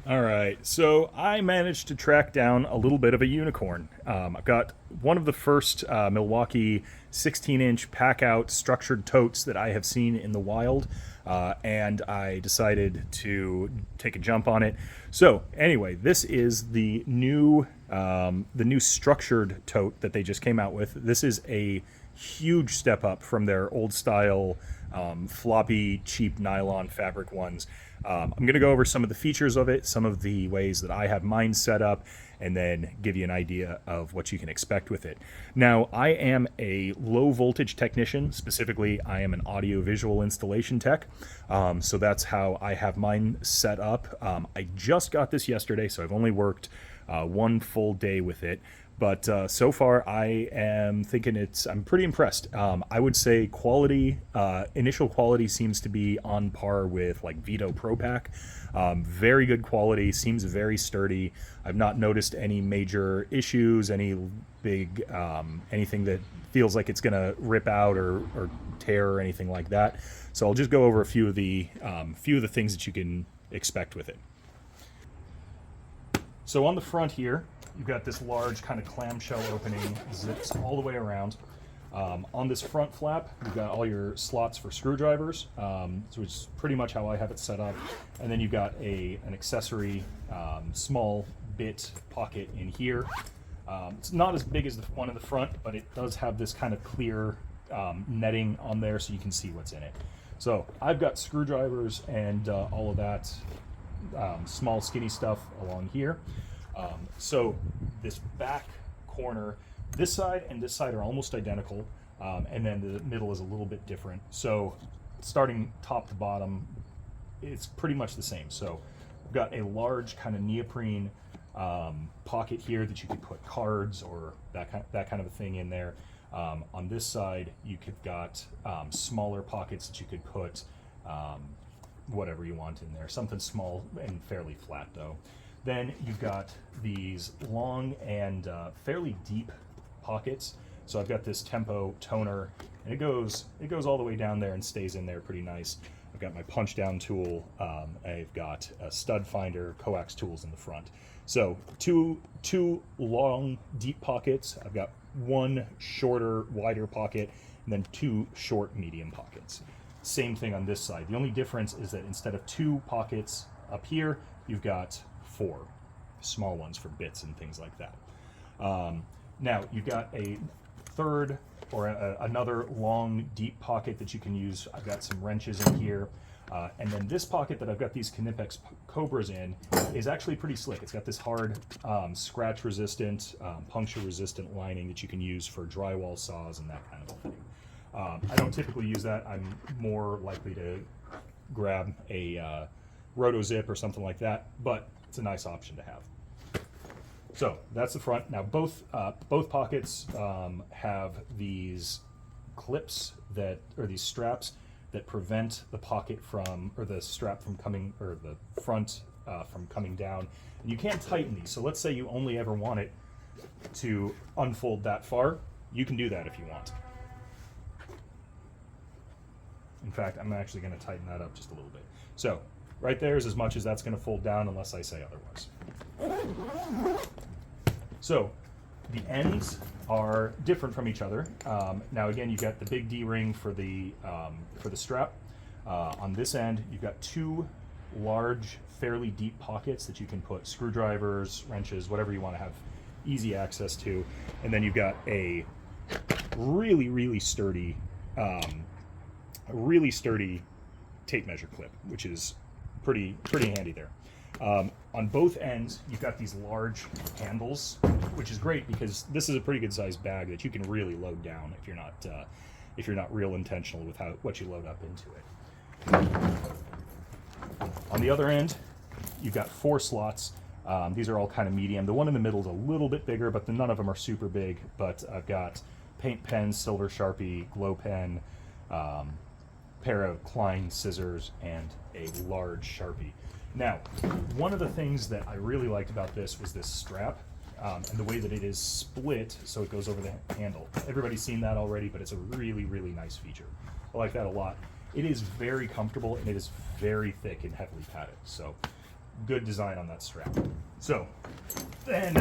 All right, so I managed to track down a little bit of a unicorn. I've got one of the first Milwaukee 16-inch Packout structured totes that I have seen in the wild, and I decided to take a jump on it. So anyway, this is the new structured tote that they just came out with. This is a huge step up from their old style floppy, cheap nylon fabric ones. I'm going to go over some of the features of it, some of the ways that I have mine set up, and then give you an idea of what you can expect with it. Now, I am a low voltage technician. Specifically, I am an audio visual installation tech. So that's how I have mine set up. I just got this yesterday, so I've only worked one full day with it. But so far, I am thinking I'm pretty impressed. I would say quality, initial quality seems to be on par with like Vito Pro Pack. Very good quality, seems very sturdy. I've not noticed any major issues, any big, anything that feels like it's going to rip out or tear or anything like that. So I'll just go over a few of the things that you can expect with it. So on the front here, you've got this large kind of clamshell opening, zips all the way around. On this front flap, you've got all your slots for screwdrivers, which is pretty much how I have it set up. And then you've got an accessory small bit pocket in here. It's not as big as the one in the front, but it does have this kind of clear netting on there so you can see what's in it. So I've got screwdrivers and all of that small skinny stuff along here. So this back corner, this side and this side are almost identical, and then the middle is a little bit different. So starting top to bottom, it's pretty much the same. So we've got a large kind of neoprene pocket here that you could put cards or that kind of a thing in there. On this side, you could got smaller pockets that you could put whatever you want in there, something small and fairly flat though. Then you've got these long and fairly deep pockets. So I've got this Tempo toner, and it goes all the way down there and stays in there pretty nice. I've got my punch down tool. I've got a stud finder, coax tools in the front. So two long deep pockets. I've got one shorter, wider pocket, and then two short, medium pockets. Same thing on this side. The only difference is that instead of two pockets up here, you've got four small ones for bits and things like that. Now you've got a third or another long deep pocket that you can use. I've got some wrenches in here, and then this pocket that I've got these Knipex Cobras in is actually pretty slick. It's got this hard scratch resistant, puncture resistant lining that you can use for drywall saws and that kind of thing. I don't typically use that. I'm more likely to grab a Roto-Zip or something like that, but it's a nice option to have. So that's the front. Now both pockets have these clips or these straps that prevent the pocket or the strap from coming, or the front from coming down. And you can't tighten these. So let's say you only ever want it to unfold that far. You can do that if you want. In fact, I'm actually going to tighten that up just a little bit. So right there is as much as that's going to fold down unless I say otherwise. So the ends are different from each other. Now again, you've got the big D-ring for the strap. On this end, you've got two large, fairly deep pockets that you can put screwdrivers, wrenches, whatever you want to have easy access to. And then you've got a really sturdy tape measure clip, which is pretty handy there. On both ends, you've got these large handles, which is great because this is a pretty good sized bag that you can really load down if you're not real intentional with what you load up into it. On the other end, you've got four slots. These are all kind of medium. The one in the middle is a little bit bigger, but none of them are super big. But I've got paint pen, silver Sharpie, glow pen, pair of Klein scissors, and a large Sharpie. Now, one of the things that I really liked about this was this strap and the way that it is split so it goes over the handle. Everybody's seen that already, but it's a really nice feature. I like that a lot. It is very comfortable and it is very thick and heavily padded. So good design on that strap. So then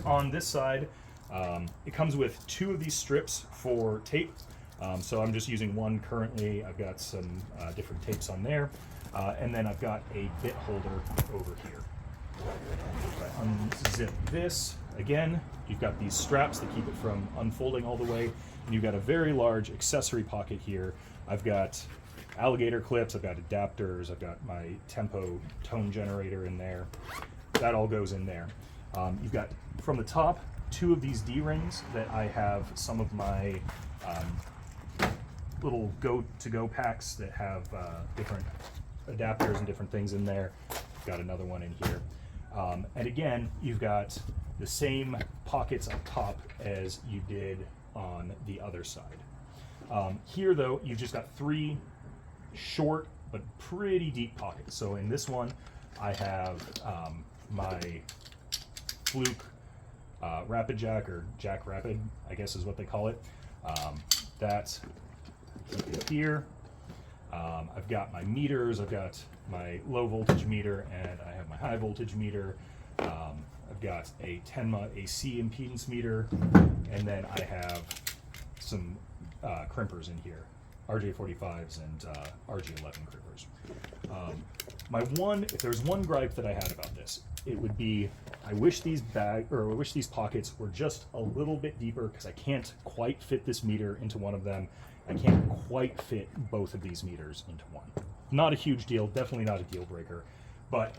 on this side, it comes with 2 of these strips for tape. So I'm just using one currently. I've got some different tapes on there. And then I've got a bit holder over here. If I unzip this, again, you've got these straps that keep it from unfolding all the way. And you've got a very large accessory pocket here. I've got alligator clips, I've got adapters, I've got my tempo tone generator in there. That all goes in there. You've got, from the top, 2 of these D-rings that I have some of my little go-to-go packs that have different adapters and different things in there. Got another one in here. And again, you've got the same pockets up top as you did on the other side. Here though, you've just got 3 short but pretty deep pockets. So in this one, I have my Fluke Rapid Jack, or Jack Rapid, I guess is what they call it. That's here. I've got my meters, I've got my low voltage meter, and I have my high voltage meter. I've got a 10 AC impedance meter, and then I have some crimpers in here, RJ45s and RG11 crimpers. If there's one gripe that I had about this, it would be I wish these pockets were just a little bit deeper, because I can't quite fit this meter into one of them. I can't quite fit both of these meters into one. Not a huge deal, definitely not a deal breaker, but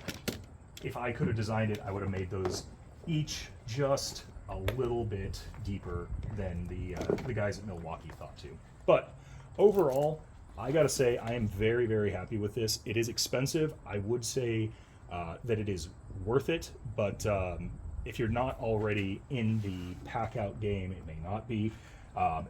if I could have designed it, I would have made those each just a little bit deeper than the guys at Milwaukee thought to. But overall, I gotta say, I am very, very happy with this. It is expensive. I would say that it is worth it, but if you're not already in the Packout game, it may not be.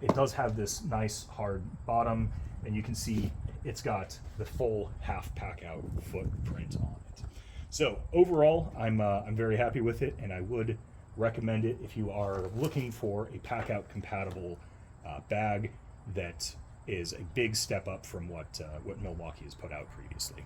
It does have this nice hard bottom, and you can see it's got the full half Packout footprint on it. So overall, I'm very happy with it, and I would recommend it if you are looking for a Packout compatible bag that is a big step up from what Milwaukee has put out previously.